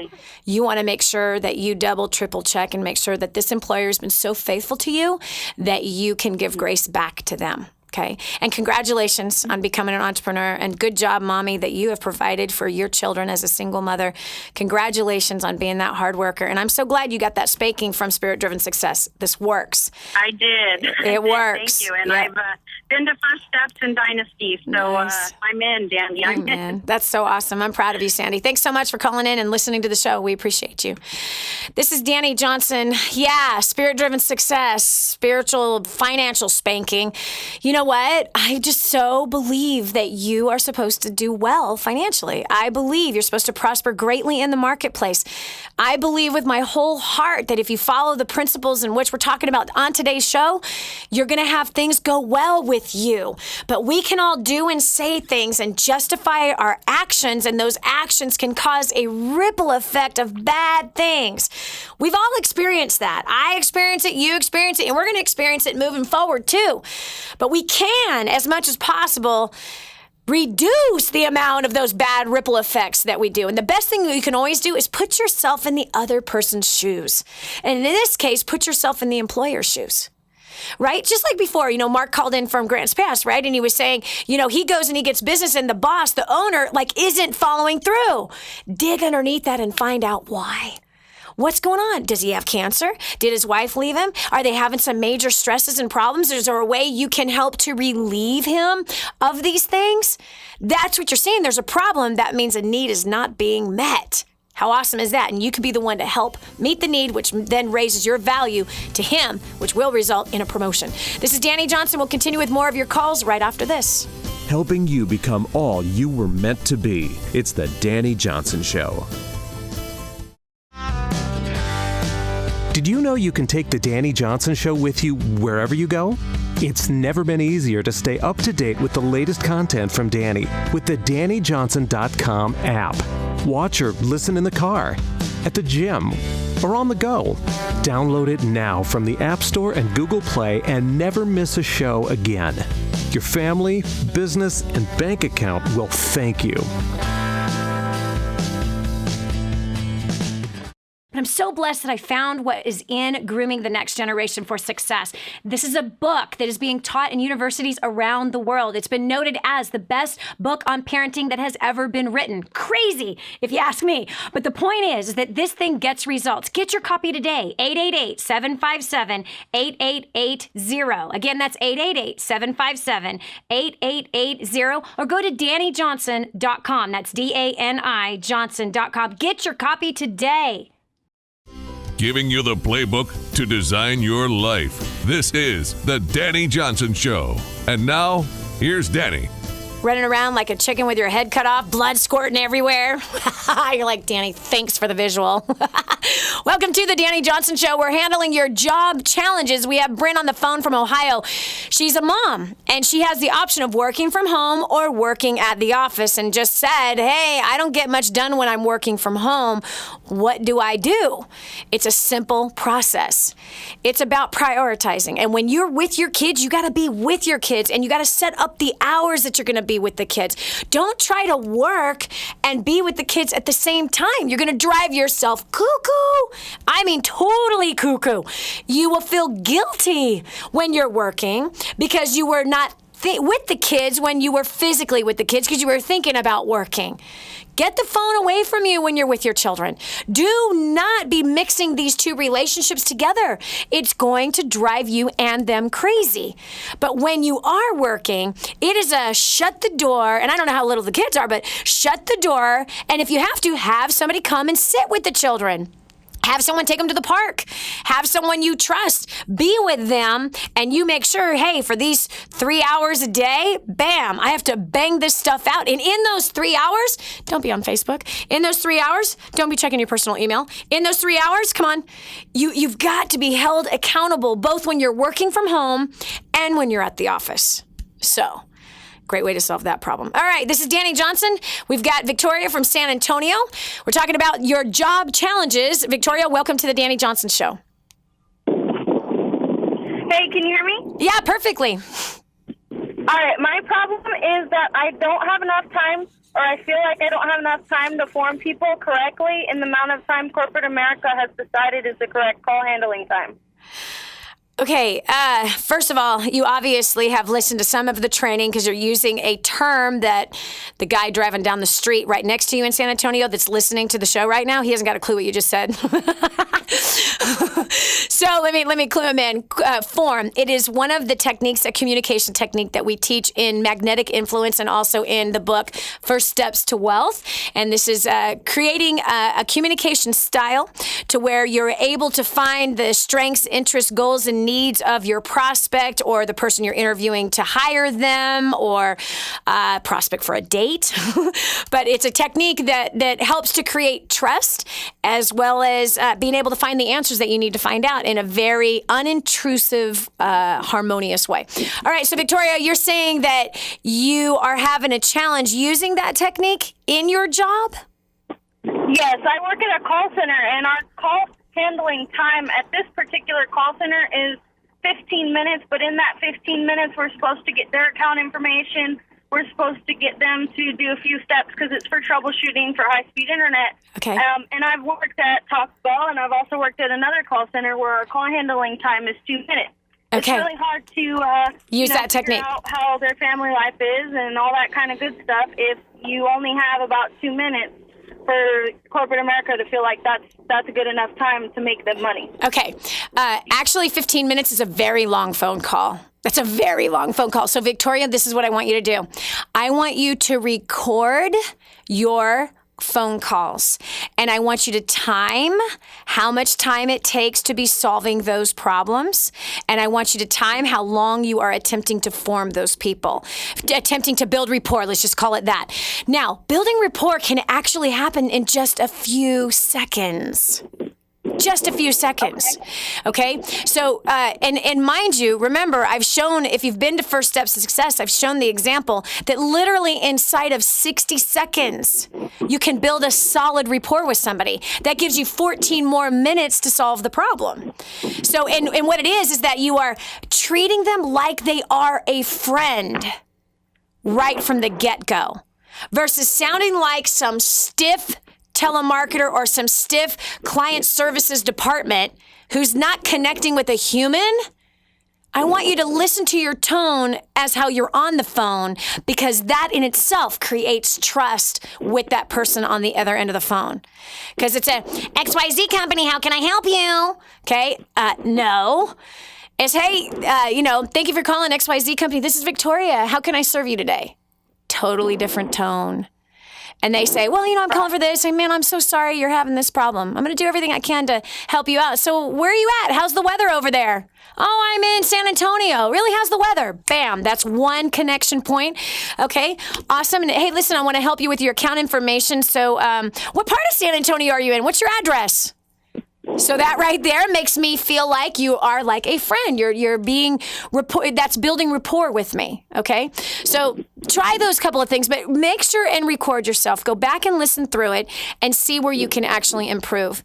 You want to make sure that you double, triple check and make sure that this employer has been so faithful to you that you can give grace back to them. Okay. And congratulations on becoming an entrepreneur, and good job, Mommy, that you have provided for your children as a single mother. Congratulations on being that hard worker. And I'm so glad you got that spanking from Spirit Driven Success. This works. I did. It works. Thank you. And I've been to First Steps in Dynasty. So Nice. I'm in, Danny. I'm in. That's so awesome. I'm proud of you, Sandy. Thanks so much for calling in and listening to the show. We appreciate you. This is Dani Johnson. Yeah, Spirit Driven Success, spiritual, financial spanking. You know what? I just so believe that you are supposed to do well financially. I believe you're supposed to prosper greatly in the marketplace. I believe with my whole heart that if you follow the principles in which we're talking about on today's show, you're going to have things go well with you. But we can all do and say things and justify our actions, and those actions can cause a ripple effect of bad things. We've all experienced that. I experience it, you experience it, and we're going to experience it moving forward too. But we can, as much as possible, reduce the amount of those bad ripple effects that we do. And the best thing that you can always do is put yourself in the other person's shoes. And in this case, put yourself in the employer's shoes. Right? Just like before, Mark called in from Grants Pass, right? And he was saying, he goes and he gets business, and the boss, the owner, isn't following through. Dig underneath that and find out why. What's going on? Does he have cancer? Did his wife leave him? Are they having some major stresses and problems? Is there a way you can help to relieve him of these things? That's what you're saying. There's a problem. That means a need is not being met. How awesome is that? And you can be the one to help meet the need, which then raises your value to him, which will result in a promotion. This is Dani Johnson. We'll continue with more of your calls right after this. Helping you become all you were meant to be. It's the Dani Johnson Show. Did you know you can take the Dani Johnson Show with you wherever you go? It's never been easier to stay up to date with the latest content from Dani with the DaniJohnson.com app. Watch or listen in the car, at the gym, or on the go. Download it now from the App Store and Google Play and never miss a show again. Your family, business, and bank account will thank you. I'm so blessed that I found what is in Grooming the Next Generation for Success. This is a book that is being taught in universities around the world. It's been noted as the best book on parenting that has ever been written. Crazy, if you ask me. But the point is that this thing gets results. Get your copy today, 888-757-8880. Again, that's 888-757-8880. Or go to DaniJohnson.com. That's DANI Johnson.com. Get your copy today. Giving you the playbook to design your life. This is the Dani Johnson Show. And now, here's Dani. Running around like a chicken with your head cut off, blood squirting everywhere. You're like, Dani, thanks for the visual. Welcome to the Dani Johnson Show. We're handling your job challenges. We have Bryn on the phone from Ohio. She's a mom, and she has the option of working from home or working at the office, and just said, hey, I don't get much done when I'm working from home. What do I do? It's a simple process. It's about prioritizing. And when you're with your kids, you got to be with your kids, and you got to set up the hours that you're going to be with the kids. Don't try to work and be with the kids at the same time. You're going to drive yourself cuckoo. I mean, totally cuckoo. You will feel guilty when you're working because you were not with the kids when you were physically with the kids because you were thinking about working. Get the phone away from you when you're with your children. Do not be mixing these two relationships together. It's going to drive you and them crazy. But when you are working, it is a shut the door, and I don't know how little the kids are, but shut the door, and if you have to, have somebody come and sit with the children. Have someone take them to the park. Have someone you trust. Be with them, and you make sure, hey, for these 3 hours a day, bam, I have to bang this stuff out. And in those 3 hours, don't be on Facebook. In those 3 hours, don't be checking your personal email. In those 3 hours, come on, you've got to be held accountable both when you're working from home and when you're at the office. So, great way to solve that problem. All right, this is Dani Johnson. We've got Victoria from San Antonio. We're talking about your job challenges. Victoria, welcome to the Dani Johnson Show. Hey, can you hear me? Yeah, perfectly. All right, my problem is that I don't have enough time, or I feel like I don't have enough time to form people correctly in the amount of time corporate America has decided is the correct call handling time. Okay, first of all, you obviously have listened to some of the training because you're using a term that the guy driving down the street right next to you in San Antonio that's listening to the show right now, he hasn't got a clue what you just said. So let me clue him in. Form. It is one of the techniques, a communication technique that we teach in Magnetic Influence and also in the book First Steps to Wealth. And this is creating a communication style to where you're able to find the strengths, interests, goals, and needs of your prospect or the person you're interviewing to hire them or prospect for a date. But it's a technique that helps to create trust as well as being able to find the answers that you need to find out in a very unintrusive, harmonious way. All right, so Victoria, you're saying that you are having a challenge using that technique in your job? Yes, I work at a call center, and our call handling time at this particular call center is 15 minutes, but in that 15 minutes, we're supposed to get their account information. We're supposed to get them to do a few steps because it's for troubleshooting for high-speed internet. Okay. And I've worked at Taco Bell, and I've also worked at another call center where our call handling time is 2 minutes. Okay. It's really hard to use that technique. Figure out how their family life is and all that kind of good stuff if you only have about 2 minutes for corporate America to feel like that's a good enough time to make them money. Okay. Actually, 15 minutes is a very long phone call. That's a very long phone call. So, Victoria, this is what I want you to do. I want you to record your phone calls, and I want you to time how much time it takes to be solving those problems, and I want you to time how long you are attempting to form those people, attempting to build rapport, let's just call it that. Now, building rapport can actually happen in just a few seconds. Just a few seconds. Okay? So, and mind you, remember, I've shown, if you've been to First Steps to Success, I've shown the example that literally inside of 60 seconds, you can build a solid rapport with somebody. That gives you 14 more minutes to solve the problem. So, and what it is that you are treating them like they are a friend right from the get-go versus sounding like some stiff telemarketer or some stiff client services department who's not connecting with a human. I want you to listen to your tone as how you're on the phone because that in itself creates trust with that person on the other end of the phone. Because it's a XYZ company, how can I help you? Okay, no. It's, hey, thank you for calling XYZ company. This is Victoria. How can I serve you today? Totally different tone. And they say, well, I'm calling for this. And man, I'm so sorry you're having this problem. I'm going to do everything I can to help you out. So where are you at? How's the weather over there? Oh, I'm in San Antonio. Really? How's the weather? Bam. That's one connection point. Okay. Awesome. And hey, listen, I want to help you with your account information. So what part of San Antonio are you in? What's your address? So that right there makes me feel like you are like a friend. You're being that's building rapport with me. Okay. So try those couple of things, but make sure and record yourself. Go back and listen through it and see where you can actually improve.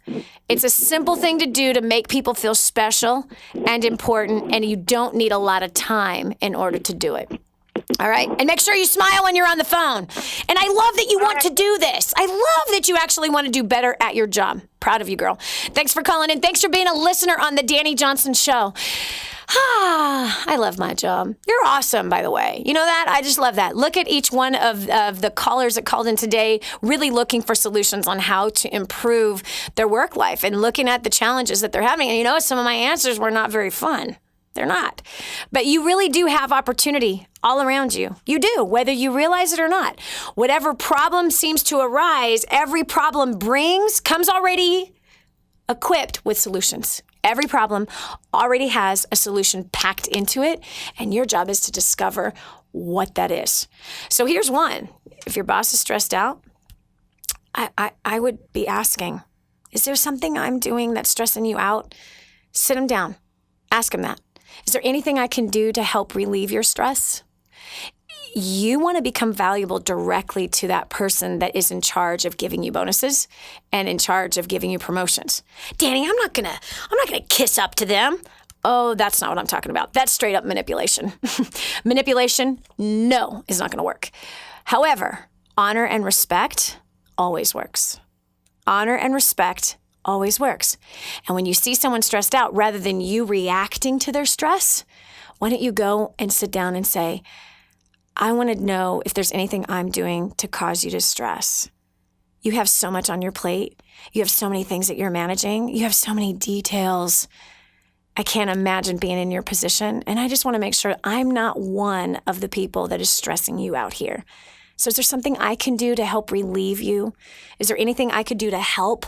It's a simple thing to do to make people feel special and important, and you don't need a lot of time in order to do it. All right. And make sure you smile when you're on the phone. And I love that you want to do this. I love that you actually want to do better at your job. Proud of you, girl. Thanks for calling in. Thanks for being a listener on the Dani Johnson Show. I love my job. You're awesome, by the way. You know that? I just love that. Look at each one of the callers that called in today, really looking for solutions on how to improve their work life and looking at the challenges that they're having. And you know, some of my answers were not very fun. They're not. But you really do have opportunity all around you. You do, whether you realize it or not. Whatever problem seems to arise, every problem comes already equipped with solutions. Every problem already has a solution packed into it, and your job is to discover what that is. So here's one. If your boss is stressed out, I would be asking, is there something I'm doing that's stressing you out? Sit him down. Ask him that. Is there anything I can do to help relieve your stress? You want to become valuable directly to that person that is in charge of giving you bonuses and in charge of giving you promotions. Dani, I'm not gonna kiss up to them. Oh, that's not what I'm talking about. That's straight up manipulation. Manipulation, no, is not gonna work. However, honor and respect always works. Honor and respect always works. And when you see someone stressed out, rather than you reacting to their stress, why don't you go and sit down and say, I want to know if there's anything I'm doing to cause you to stress. You have so much on your plate. You have so many things that you're managing. You have so many details. I can't imagine being in your position. And I just want to make sure I'm not one of the people that is stressing you out here. So is there something I can do to help relieve you? Is there anything I could do to help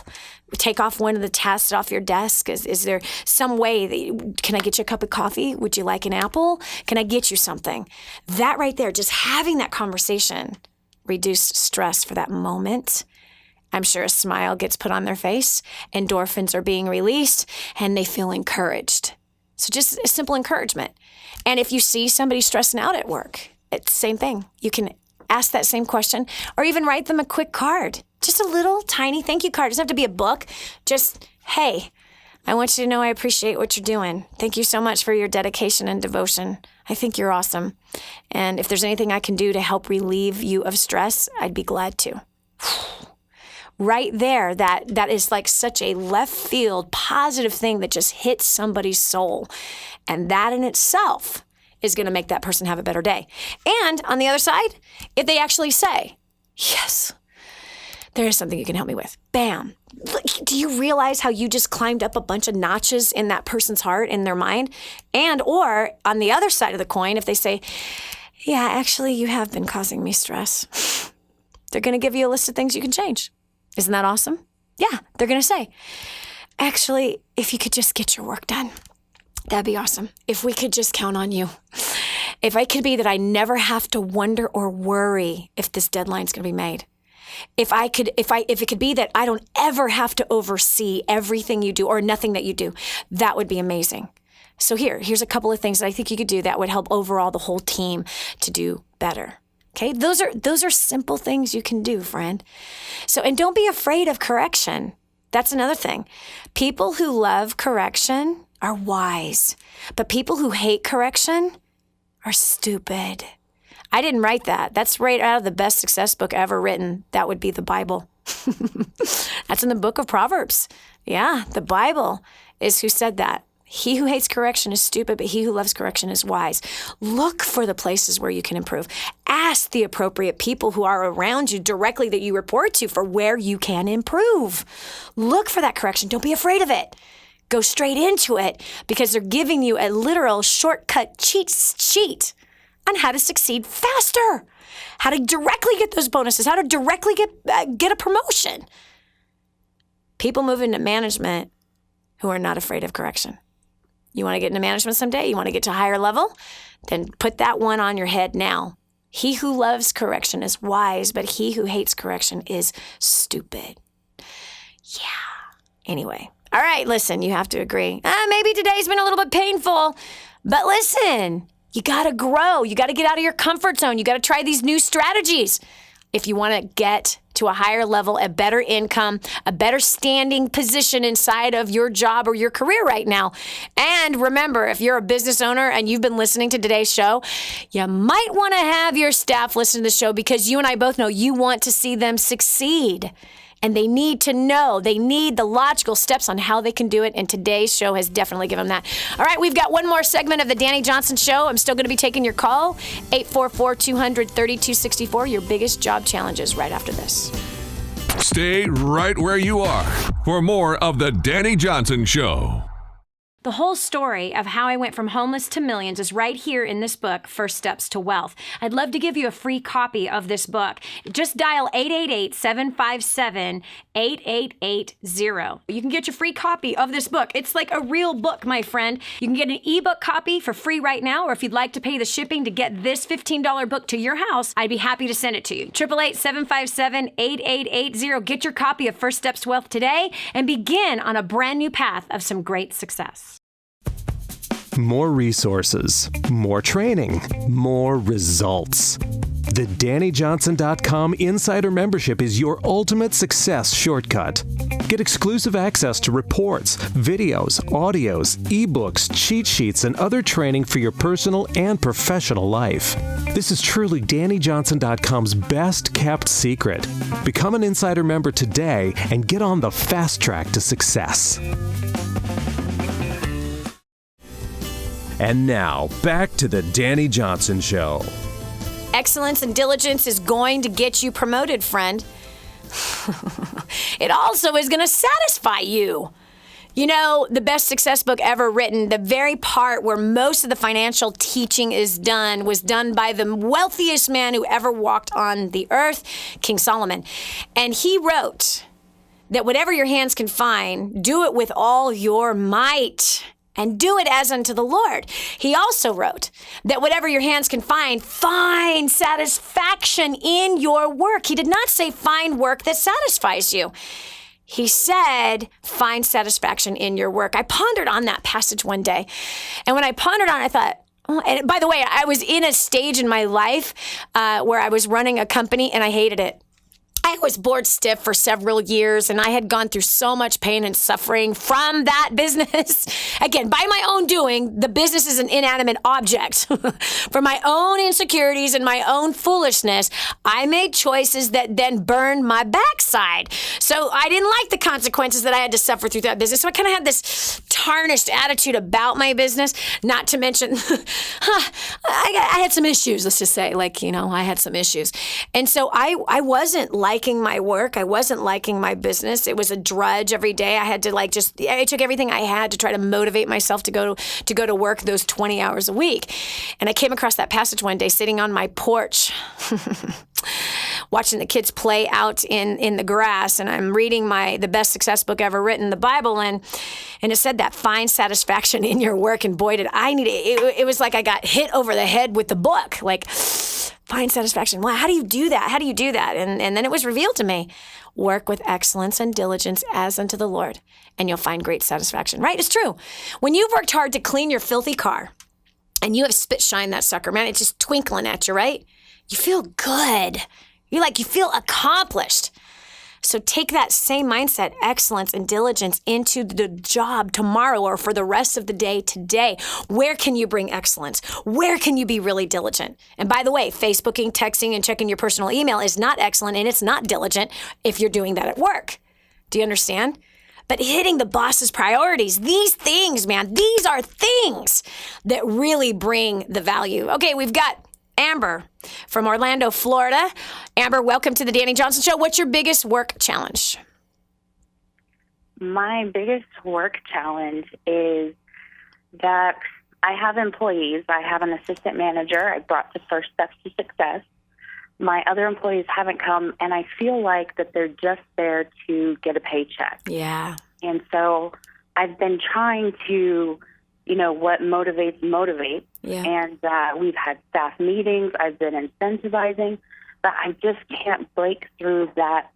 take off one of the tasks off your desk? Is there some way can I get you a cup of coffee? Would you like an apple? Can I get you something? That right there, just having that conversation, reduced stress for that moment. I'm sure a smile gets put on their face, endorphins are being released, and they feel encouraged. So just a simple encouragement. And if you see somebody stressing out at work, it's the same thing. You can ask that same question, or even write them a quick card. Just a little tiny thank you card. It doesn't have to be a book. Just, hey, I want you to know I appreciate what you're doing. Thank you so much for your dedication and devotion. I think you're awesome. And if there's anything I can do to help relieve you of stress, I'd be glad to. Right there, that is like such a left field positive thing that just hits somebody's soul. And that in itself is going to make that person have a better day. And on the other side, if they actually say, yes, there is something you can help me with. Bam. Do you realize how you just climbed up a bunch of notches in that person's heart, in their mind? And or on the other side of the coin, if they say, yeah, actually, you have been causing me stress. They're going to give you a list of things you can change. Isn't that awesome? Yeah, they're going to say, actually, if you could just get your work done, that'd be awesome. If we could just count on you. If it could be that I never have to wonder or worry if this deadline's going to be made. If it could be that I don't ever have to oversee everything you do or nothing that you do, that would be amazing. So here's a couple of things that I think you could do that would help overall the whole team to do better. Okay, those are simple things you can do, friend. So, and don't be afraid of correction. That's another thing. People who love correction are wise, but people who hate correction are stupid. I didn't write that. That's right out of the best success book ever written. That would be the Bible. That's in the book of Proverbs. Yeah, the Bible is who said that. He who hates correction is stupid, but he who loves correction is wise. Look for the places where you can improve. Ask the appropriate people who are around you directly that you report to for where you can improve. Look for that correction. Don't be afraid of it. Go straight into it because they're giving you a literal shortcut cheat sheet on how to succeed faster, how to directly get those bonuses, how to directly get a promotion. People move into management who are not afraid of correction. You want to get into management someday? You want to get to a higher level? Then put that one on your head now. He who loves correction is wise, but he who hates correction is stupid. Yeah. Anyway. All right, listen, you have to agree. Maybe today's been a little bit painful, but listen, you got to grow. You got to get out of your comfort zone. You got to try these new strategies. If you want to get to a higher level, a better income, a better standing position inside of your job or your career right now. And remember, if you're a business owner and you've been listening to today's show, you might want to have your staff listen to the show because you and I both know you want to see them succeed. And they need to know. They need the logical steps on how they can do it. And today's show has definitely given them that. All right, we've got one more segment of the Dani Johnson Show. I'm still going to be taking your call. 844-200-3264. Your biggest job challenges right after this. Stay right where you are for more of the Dani Johnson Show. The whole story of how I went from homeless to millions is right here in this book, First Steps to Wealth. I'd love to give you a free copy of this book. Just dial 888-757-8880. You can get your free copy of this book. It's like a real book, my friend. You can get an ebook copy for free right now, or if you'd like to pay the shipping to get this $15 book to your house, I'd be happy to send it to you. 888-757-8880. Get your copy of First Steps to Wealth today and begin on a brand new path of some great success. More resources, more training, more results. The DaniJohnson.com Insider Membership is your ultimate success shortcut. Get exclusive access to reports, videos, audios, ebooks, cheat sheets, and other training for your personal and professional life. This is truly DaniJohnson.com's best kept secret. Become an Insider member today and get on the fast track to success. And now, back to the Dani Johnson Show. Excellence and diligence is going to get you promoted, friend. It also is going to satisfy you. You know, the best success book ever written, the very part where most of the financial teaching is done, was done by the wealthiest man who ever walked on the earth, King Solomon. And he wrote that whatever your hands can find, do it with all your might. And do it as unto the Lord. He also wrote that whatever your hands can find satisfaction in your work. He did not say find work that satisfies you. He said, find satisfaction in your work. I pondered on that passage one day. And when I pondered on it, I thought, and by the way, I was in a stage in my life where I was running a company and I hated it. I was bored stiff for several years, and I had gone through so much pain and suffering from that business. Again, by my own doing, the business is an inanimate object. For my own insecurities and my own foolishness, I made choices that then burned my backside. So I didn't like the consequences that I had to suffer through that business. So I kind of had this tarnished attitude about my business, not to mention, I had some issues, let's just say. I had some issues. And so I wasn't liking my work. I wasn't liking my business. It was a drudge every day. I had to I took everything I had to try to motivate myself to go to work those 20 hours a week. And I came across that passage one day sitting on my porch, watching the kids play out in the grass, and I'm reading the best success book ever written, the Bible, and it said that find satisfaction in your work, and boy, did I need it. It was like I got hit over the head with the book, find satisfaction. Well, how do you do that? How do you do that? And then it was revealed to me. Work with excellence and diligence as unto the Lord, and you'll find great satisfaction. Right? It's true. When you've worked hard to clean your filthy car, and you have spit shine that sucker, man, it's just twinkling at you, right? You feel good. You feel accomplished. So take that same mindset, excellence and diligence into the job tomorrow or for the rest of the day today. Where can you bring excellence? Where can you be really diligent? And by the way, Facebooking, texting, and checking your personal email is not excellent, and it's not diligent if you're doing that at work. Do you understand? But hitting the boss's priorities, these things, man, these are things that really bring the value. Okay, we've got Amber from Orlando, Florida. Amber, welcome to the Dani Johnson Show. What's your biggest work challenge? My biggest work challenge is that I have employees. I have an assistant manager I brought to First Steps to Success. My other employees haven't come, and I feel like that they're just there to get a paycheck. Yeah. And so I've been trying to, what motivates. Yeah. And we've had staff meetings. I've been incentivizing, but I just can't break through that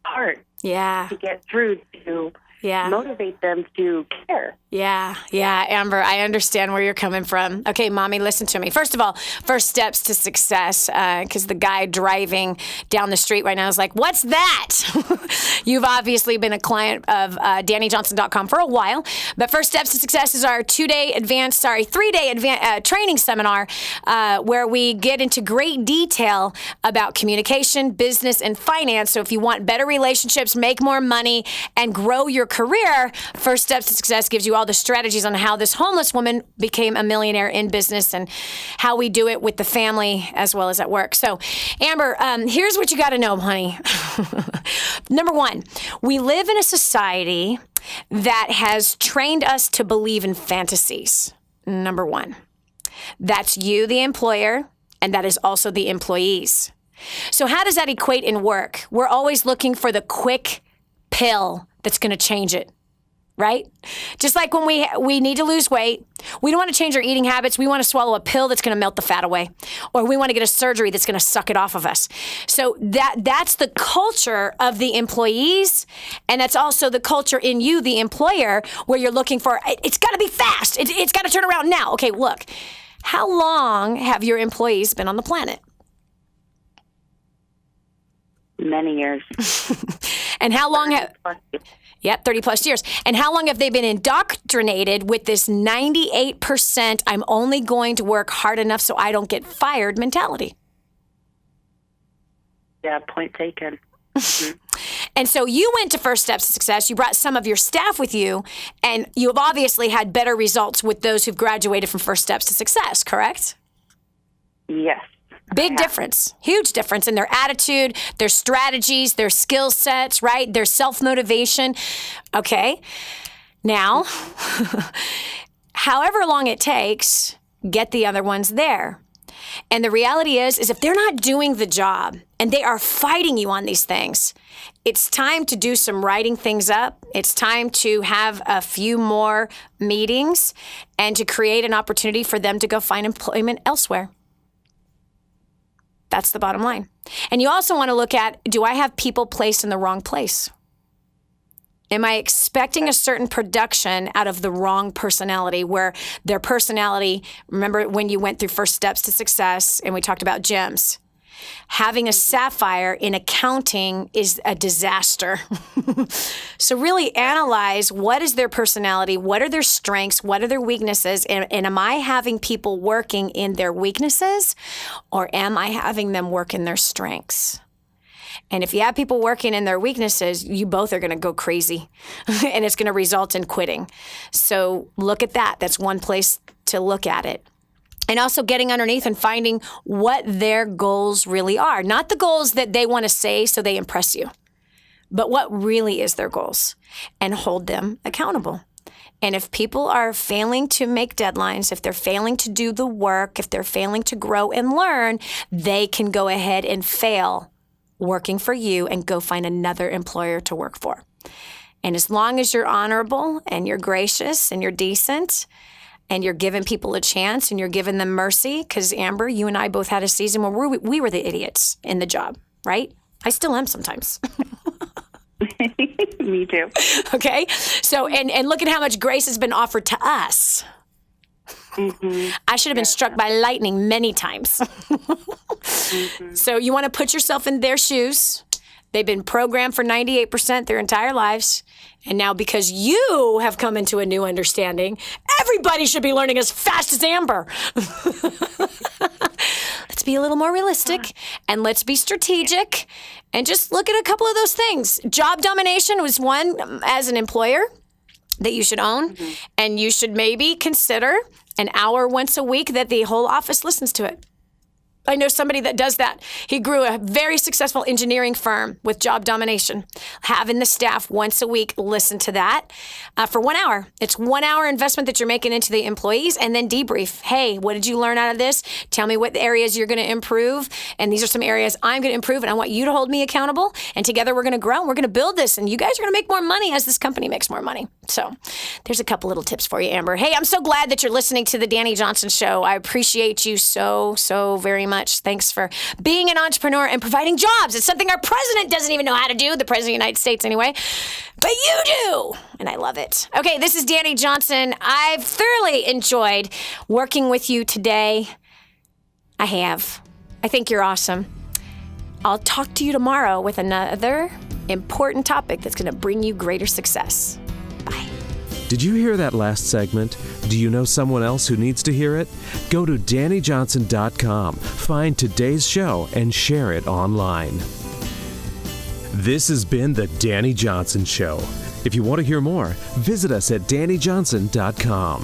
part. Yeah. To get through to, motivate them to care. Yeah, Amber, I understand where you're coming from. Okay, Mommy, listen to me. First of all, first steps to success, because the guy driving down the street right now is like, what's that? You've obviously been a client of DaniJohnson.com for a while, but first steps to success is our 3-day training seminar where we get into great detail about communication, business, and finance. So if you want better relationships, make more money, and grow your career, First Steps to Success gives you all the strategies on how this homeless woman became a millionaire in business and how we do it with the family as well as at work. So, Amber, here's what you got to know, honey. Number one, we live in a society that has trained us to believe in fantasies. Number one, that's you, the employer, and that is also the employees. So how does that equate in work? We're always looking for the quick pill that's going to change it, right? Just like when we need to lose weight, we don't want to change our eating habits. We want to swallow a pill that's going to melt the fat away, or we want to get a surgery that's going to suck it off of us. So that's the culture of the employees, and that's also the culture in you, the employer, where you're looking for, it's got to be fast. It's got to turn around now. Okay, look, how long have your employees been on the planet? Many years. And how long have... 30 plus years. And how long have they been indoctrinated with this 98% I'm only going to work hard enough so I don't get fired mentality? Yeah, point taken. And so you went to First Steps to Success. You brought some of your staff with you, and you have obviously had better results with those who've graduated from First Steps to Success, correct? Yes. Big difference, huge difference in their attitude, their strategies, their skill sets, right? Their self-motivation. Okay. Now, however long it takes, get the other ones there. And the reality is if they're not doing the job and they are fighting you on these things, it's time to do some writing things up. It's time to have a few more meetings and to create an opportunity for them to go find employment elsewhere. That's the bottom line. And you also want to look at, do I have people placed in the wrong place? Am I expecting a certain production out of the wrong personality, where their personality, remember when you went through First Steps to Success and we talked about gems? Having a sapphire in accounting is a disaster. So really analyze, what is their personality? What are their strengths? What are their weaknesses? And am I having people working in their weaknesses, or am I having them work in their strengths? And if you have people working in their weaknesses, you both are going to go crazy and it's going to result in quitting. So look at that. That's one place to look at it. And also getting underneath and finding what their goals really are. Not the goals that they want to say so they impress you, but what really is their goals, and hold them accountable. And if people are failing to make deadlines, if they're failing to do the work, if they're failing to grow and learn, they can go ahead and fail working for you and go find another employer to work for. And as long as you're honorable and you're gracious and you're decent, and you're giving people a chance and you're giving them mercy, because Amber, you and I both had a season where we were the idiots in the job, right? I still am sometimes. Me too. Okay. So, and look at how much grace has been offered to us. Mm-hmm. I should have been struck by lightning many times. So you want to put yourself in their shoes. They've been programmed for 98% their entire lives. And now because you have come into a new understanding, everybody should be learning as fast as Amber. Let's be a little more realistic and let's be strategic and just look at a couple of those things. Job domination was one as an employer that you should own. Mm-hmm. And you should maybe consider an hour once a week that the whole office listens to it. I know somebody that does that. He grew a very successful engineering firm with job domination, having the staff once a week listen to that for 1 hour. It's 1 hour investment that you're making into the employees, and then debrief. Hey, what did you learn out of this? Tell me what areas you're going to improve. And these are some areas I'm going to improve, and I want you to hold me accountable. And together we're going to grow, and we're going to build this, and you guys are going to make more money as this company makes more money. So there's a couple little tips for you, Amber. Hey, I'm so glad that you're listening to the Dani Johnson Show. I appreciate you so, so very much. much. Thanks for being an entrepreneur and providing jobs. It's something our president doesn't even know how to do, the president of the United States anyway. But you do, and I love it. Okay, this is Dani Johnson. I've thoroughly enjoyed working with you today. I have. I think you're awesome. I'll talk to you tomorrow with another important topic that's going to bring you greater success. Bye. Did you hear that last segment? Do you know someone else who needs to hear it? Go to DaniJohnson.com, find today's show, and share it online. This has been The Dani Johnson Show. If you want to hear more, visit us at DaniJohnson.com.